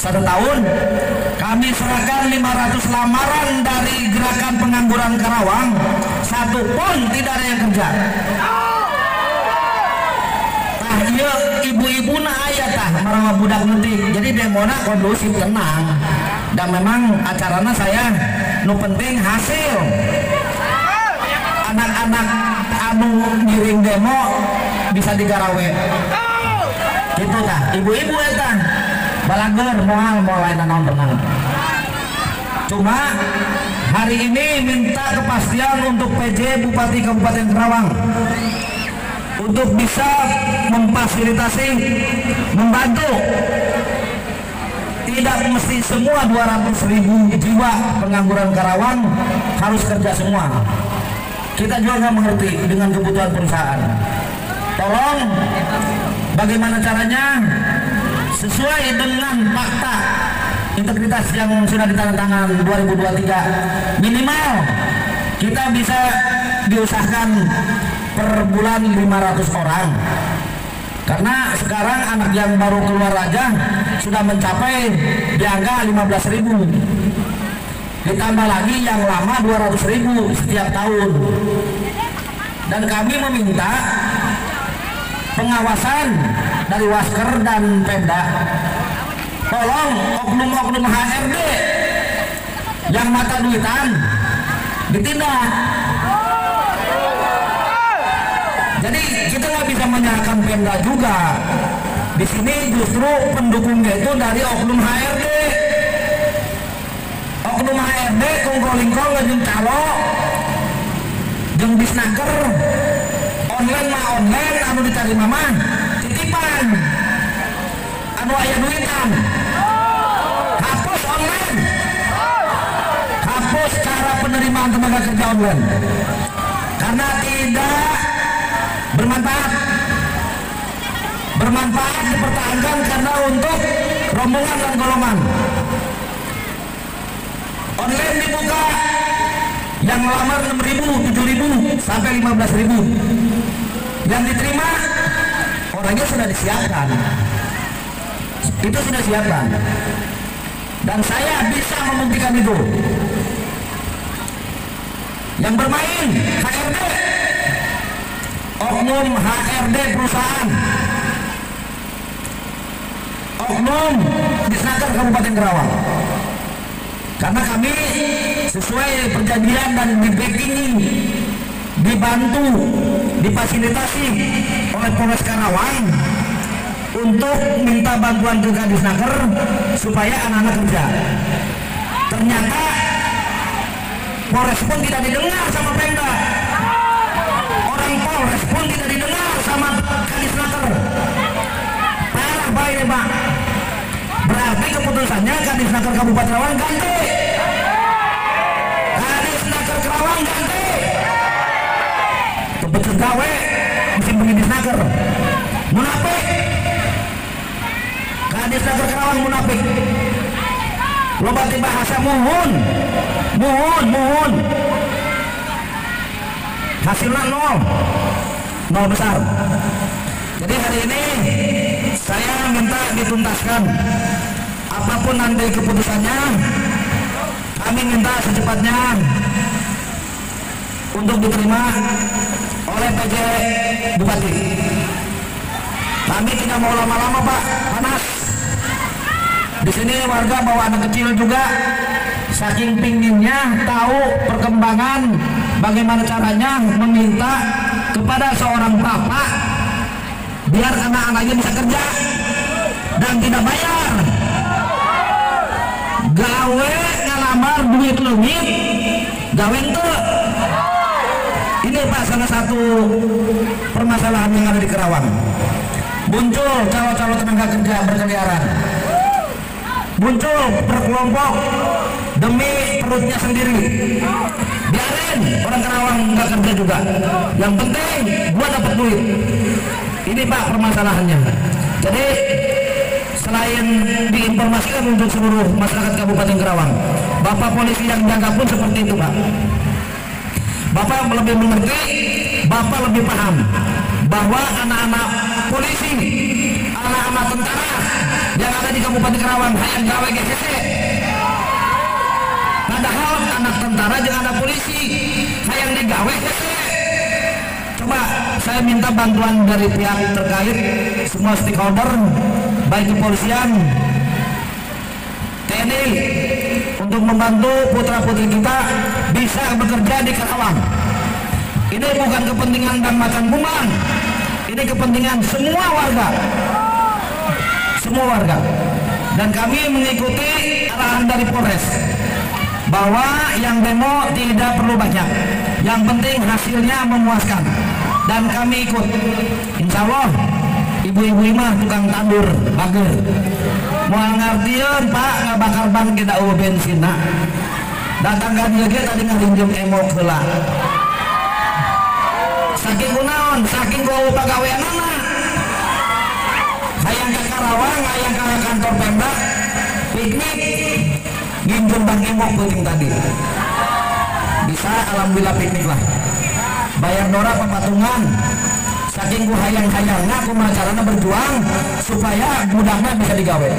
1 tahun kami serahkan 500 lamaran dari Gerakan Pengangguran Karawang, 1 pun tidak ada yang kerja. Tah iya ibu-ibu na aya tah marang budak neutik. Jadi demona kondusif tenang. Dan memang acaranya saya nu penting hasil. Anak-anak anu ngiring demo bisa digarawe. Gitu tah. Ibu-ibu eta balager moal lain naon tenang. Cuma hari ini minta kepastian untuk PJ Bupati Kabupaten Karawang untuk bisa memfasilitasi, membantu. Tidak mesti semua 200.000 jiwa pengangguran Karawang harus kerja semua. Kita juga nggak mengerti dengan kebutuhan perusahaan. Tolong bagaimana caranya sesuai dengan fakta integritas yang sudah ditandatangan 2023, minimal kita bisa diusahakan per bulan 500 orang. Karena sekarang anak yang baru keluar aja sudah mencapai di angka 15.000. Ditambah lagi yang lama 200.000 setiap tahun. Dan kami meminta pengawasan dari Wasker dan Pemda. Tolong oknum-oknum HRD yang mata duitan ditindak. Jadi kita nggak bisa menyalahkan Pemda juga. Di sini justru pendukungnya itu dari oknum HRD. Oknum HRD kongkolingkong ngajeng calo, jeung disnaker, online mah online, anu diterima mah titipan, anu aya duitan. Hapus online, hapus cara penerimaan tenaga kerja online, karena tidak bermanfaat dipertahankan karena untuk rombongan dan golongan. Online dibuka, yang melamar 6.000, 7.000 sampai 15.000, yang diterima orangnya sudah disiapkan, itu sudah siapkan, dan saya bisa membuktikan itu. Yang bermain HRD, oknum HRD perusahaan, oknum Disnaker Kabupaten Karawang. Karena kami sesuai perjanjian dan di backing, dibantu, difasilitasi oleh Polres Karawang untuk minta bantuan ke Disnaker supaya anak-anak kerja. Ternyata Polres pun tidak didengar sama Pemda. Orang Polres pun tidak didengar sama Disnaker. Parah baik Pak. Berarti keputusannya Disnaker Kabupaten Karawang ganti. Disnaker Karawang ganti. Kebetulan gawe mesin begini Disnaker. Munafik. Disnaker Karawang munafik. Lo berarti bahasa muhun. Hasilnya nol besar. Jadi hari ini saya minta dituntaskan apapun nanti keputusannya. Kami minta secepatnya untuk diterima oleh PJ Bupati. Kami tidak mau lama-lama Pak, panas. Di sini warga bawa anak kecil juga, saking pinginnya tahu perkembangan bagaimana caranya meminta kepada seorang bapak biar anak-anaknya bisa kerja dan tidak bayar. Gawe ngalamar duit leungit, gawe ente. Ini Pak salah satu permasalahan yang ada di Karawang. Muncul calon-calon tenaga kerja berkeliaran. Muncul berkelompok demi perutnya sendiri. Biarin orang Karawang nggak kerja juga. Yang penting gua dapat duit. Ini Pak permasalahannya. Jadi selain diinformasikan untuk seluruh masyarakat Kabupaten Karawang, Bapak polisi yang jaga pun seperti itu Pak. Bapak lebih mengerti, Bapak lebih paham bahwa anak-anak polisi, anak-anak tentara yang ada di Kabupaten Karawang hayang gawe GCC. Padahal anak tentara jeung anak polisi hayang digawe GCC. Coba saya minta bantuan dari pihak terkait, semua stakeholder, baik kepolisian, TNI, untuk membantu putra-putri kita bisa bekerja di Karawang. Ini bukan kepentingan dan macan kumbang, ini kepentingan semua warga. Semua warga. Dan kami mengikuti arahan dari Polres bahwa yang demo tidak perlu banyak, yang penting hasilnya memuaskan, dan kami ikut. Insya Allah ibu-ibu imah tukang tandur bager mau ngartiin Pak nggak bakal bang kita bensin nak datang ke dia tadi ngarinjum emok heula saking kunaon saking gua pagawean anak hayang ke Karawang hayang ke kantor Pemda piknik nginjum bang emok penting tadi bisa alhamdulillah piknik lah bayar dora pepatungan saking ku hayang-hayangnya aku caranya berjuang supaya mudahnya bisa digawe.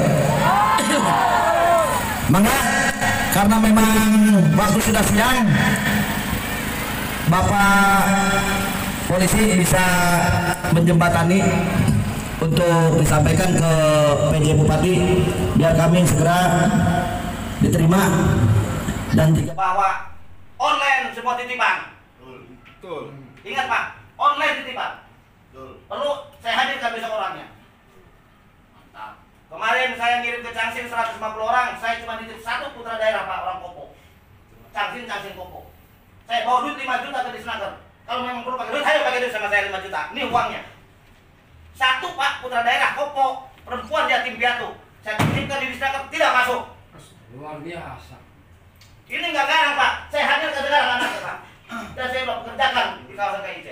Mangga karena memang waktu sudah siang Bapak polisi bisa menjembatani untuk disampaikan ke PJ Bupati biar kami segera diterima dan bahwa online semua titipan. Betul. Ingat Pak, online titipan. Perlu saya hadirkan besok orangnya. Mantap. Kemarin saya ngirim ke Cangsin 150 orang, saya cuma nitip satu putra daerah Pak, orang Kopo. Cangsin Kopo. Saya bawa duit 5 juta ke Disnaker. Kalau memang perlu pakai duit, ayo pakai duit sama saya 5 juta. Ini uangnya. Satu Pak, putra daerah Kopo, perempuan yatim piatu. Saya titipkan di Disnaker, tidak masuk. Luar biasa. Ini nggak garang Pak, saya hadirkan sekarang anaknya Pak. Dan saya sudah pekerjakan di kawasan KIC.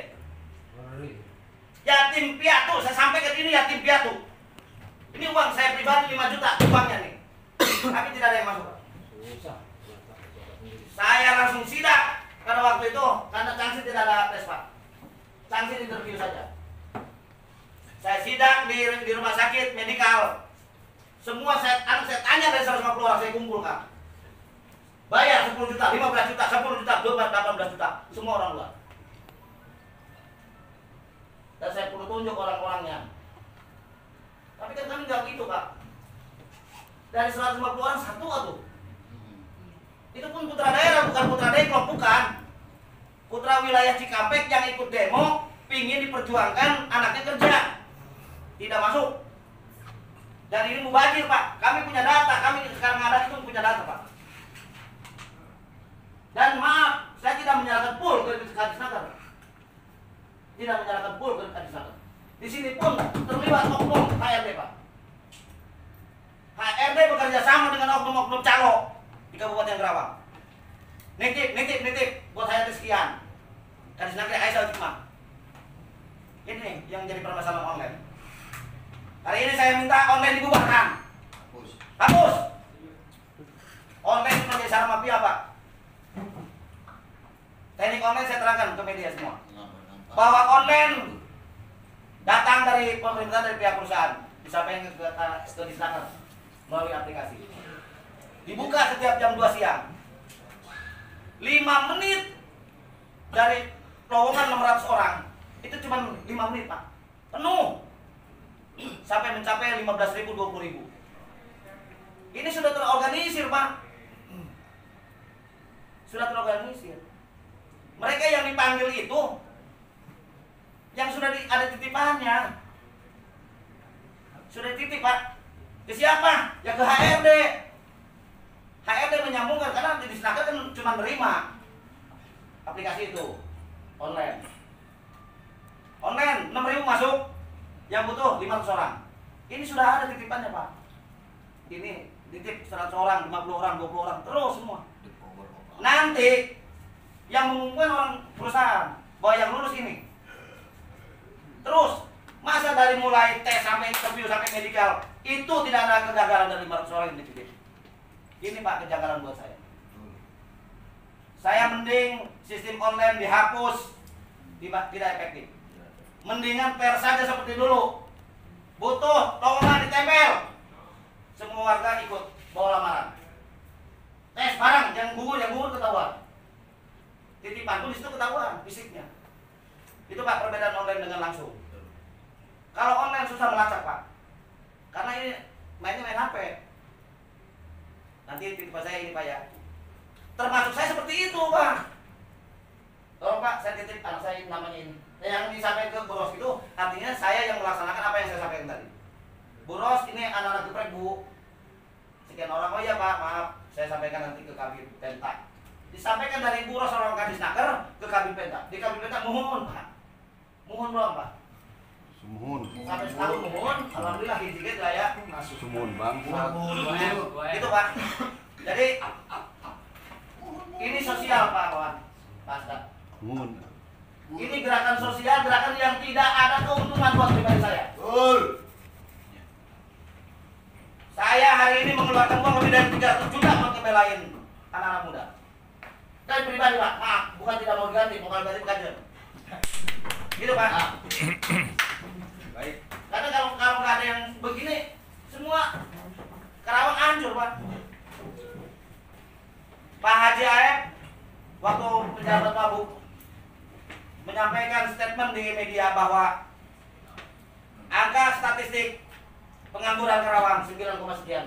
Yatim piatu, saya sampaikan ini yatim piatu. Ini uang saya pribadi 5 juta, uangnya nih. Tapi tidak ada yang masuk. Saya langsung sidak karena waktu itu karena Cangsin tidak ada tes Pak. Cangsin interview saja. Saya sidak di rumah sakit medikal. Semua saya tanya dari 150 orang saya kumpulkan. Bayar 10 juta, 15 juta, 10 juta, 18 juta, semua orang luar. Dan saya perlu tunjuk orang-orangnya. Tapi kan kami nggak gitu Pak. Dari 150 orang satu atuh. Itu pun putra daerah, bukan putra deklok, bukan. Putra wilayah Cikampek yang ikut demo, pingin diperjuangkan anaknya kerja. Tidak masuk. Dan ini mubazir Pak. Kami punya data, kami sekarang ada itu punya data Pak. Dan maaf, saya tidak menyalahkan full ke Kadisnaker. Tidak menyalahkan full ke Kadisnaker. Di sini pun terlibat oknum HRD Pak. HRD bekerja sama dengan oknum-oknum calo di Kabupaten Karawang. Nitip buat HRD sekian. Kadisnaker Aisyah Cuma. Ini yang jadi permasalahan online. Hari ini saya minta online dibubarkan. Hapus. Online itu menjadi sarana mafia Pak. Teknik online saya terangkan ke media semua. Bahwa online datang dari pemerintah, dari pihak perusahaan, disampaikan ke Disnaker melalui aplikasi. Dibuka setiap jam 2 siang. 5 menit dari lowongan 600 orang. Itu cuma 5 menit Pak. Penuh. Sampai mencapai 15.000, 20.000. Ini sudah terorganisir Pak. Sudah terorganisir. Mereka yang dipanggil itu yang sudah ada titipannya. Sudah titip Pak. Ke siapa? Ya ke HRD. HRD menyambungkan karena di Disnaker kan cuma menerima aplikasi itu online. Online 6.000 masuk. Yang butuh 500 orang. Ini sudah ada titipannya Pak. Ini titip 100 orang, 50 orang, 20 orang, terus semua. Nanti yang mengumumkan orang perusahaan bahwa yang lulus ini. Terus masa dari mulai tes sampai interview sampai medikal itu tidak ada kegagalan dari 500 orang yang dipilih. Ini Pak kejanggalan buat saya. Saya mending sistem online dihapus, tidak efektif. Mendingan pers saja seperti dulu. Butuh lowongan ditempel. gugur ketahuan. Titipan pun di situ ketahuan fisiknya. Itu Pak perbedaan online dengan langsung. Kalau online susah melacak Pak, karena ini main HP. Nanti titipan saya ini Pak ya. Termasuk saya seperti itu Pak. Tolong Pak, saya titip anak saya namanya ini. Yang disampaikan ke Bu Ros itu artinya saya yang melaksanakan apa yang saya sampaikan tadi. Bu Ros, ini anak-anak geprek Bu. Sekian orang, oh iya Pak, maaf, saya sampaikan nanti ke Kabin Penta. Disampaikan dari Bu Ros orang Kadisnaker ke Kabin Penta. Di Kabin Penta mohon Pak, mohon doang Pak. Sumuhun. Sampai setahun mohon, alhamdulillah hijikit lah ya. Sumuhun Bang. Gitu Pak. Jadi ini sosial Pak kawan, Pak Astad. Sumuhun. Ini gerakan sosial, gerakan yang tidak ada keuntungan buat pribadi saya. Betul. Saya hari ini mengeluarkan uang lebih dari 300 juta buat ngebelain anak-anak muda. Dan pribadi Pak, maaf, bukan tidak mau diganti, mau ganti pekerjaan. Gitu Pak. Baik. Karena kalau nggak ada yang begini, semua Karawang hancur Pak. Pak Haji Aep waktu penjabat mabuk menyampaikan statement di media bahwa angka statistik pengangguran Karawang 9, sekian.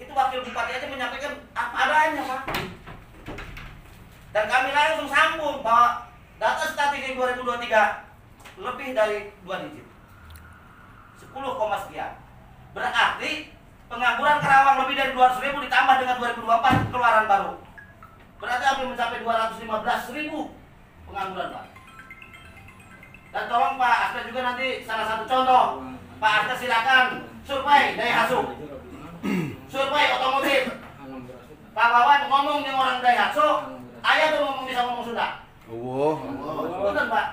Itu wakil bupati aja menyampaikan apa adanya Pak. Dan kami langsung sambung bahwa data statistik 2023 lebih dari 2 digit. 10, sekian. Berarti pengangguran Karawang lebih dari 200.000 ditambah dengan 2024 keluaran baru. Berarti hampir mencapai 215.000 pengangguran Pak. Dan tolong Pak Asta juga nanti salah satu contoh. Pak Asta silakan survei Daihatsu, survei otomotif. Pak Wawan ngomong dengan orang Daihatsu, ayah tuh ngomong bisa ngomong Sunda. Betul Pak.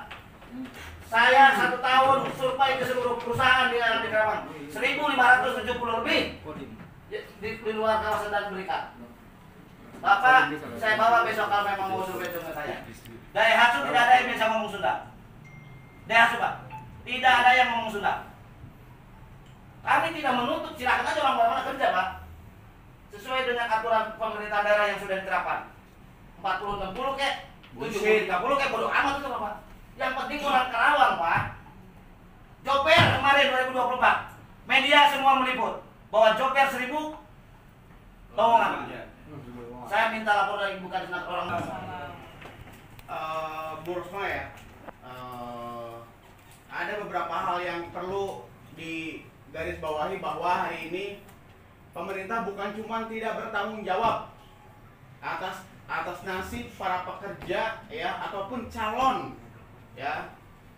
Saya 1 tahun survei ke seluruh perusahaan di Karawang, 1.570 lebih di luar kawasan dan berikat. Bapak, saya bawa besok kalau memang mau survei dengan saya. Daihatsu tidak ada yang bisa ngomong Sunda. Daihatsu Pak, tidak ada yang ngomong Sunda. Kami tidak menuntut, silakan aja orang mana kerja Pak. Sesuai dengan aturan pemerintah daerah yang sudah diterapkan. 40-60 kek, 70-30 kek, bodoh amat itu Pak. Yang penting orang Karawang Pak. Joper kemarin 2024, media semua meliput bahwa Joper 1.000 lowongan. Saya minta lapor dari Ibu Kadisnaker orang Bu Rosma ya, ada beberapa hal yang perlu digarisbawahi bahwa hari ini pemerintah bukan cuma tidak bertanggung jawab atas nasib para pekerja ya ataupun calon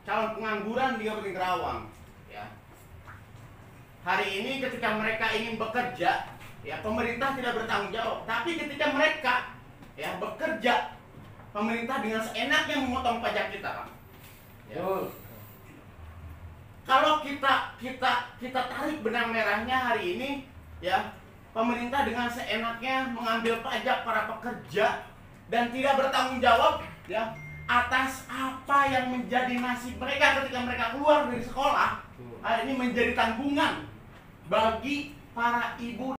pengangguran di Kabupaten Karawang ya. Hari ini ketika mereka ingin bekerja ya pemerintah tidak bertanggung jawab, tapi ketika mereka ya bekerja pemerintah dengan seenaknya memotong pajak kita Pak. Ya. Kalau kita tarik benang merahnya hari ini ya pemerintah dengan seenaknya mengambil pajak para pekerja dan tidak bertanggung jawab ya atas apa yang menjadi nasib mereka ketika mereka keluar dari sekolah. Hari ini menjadi tanggungan bagi para ibu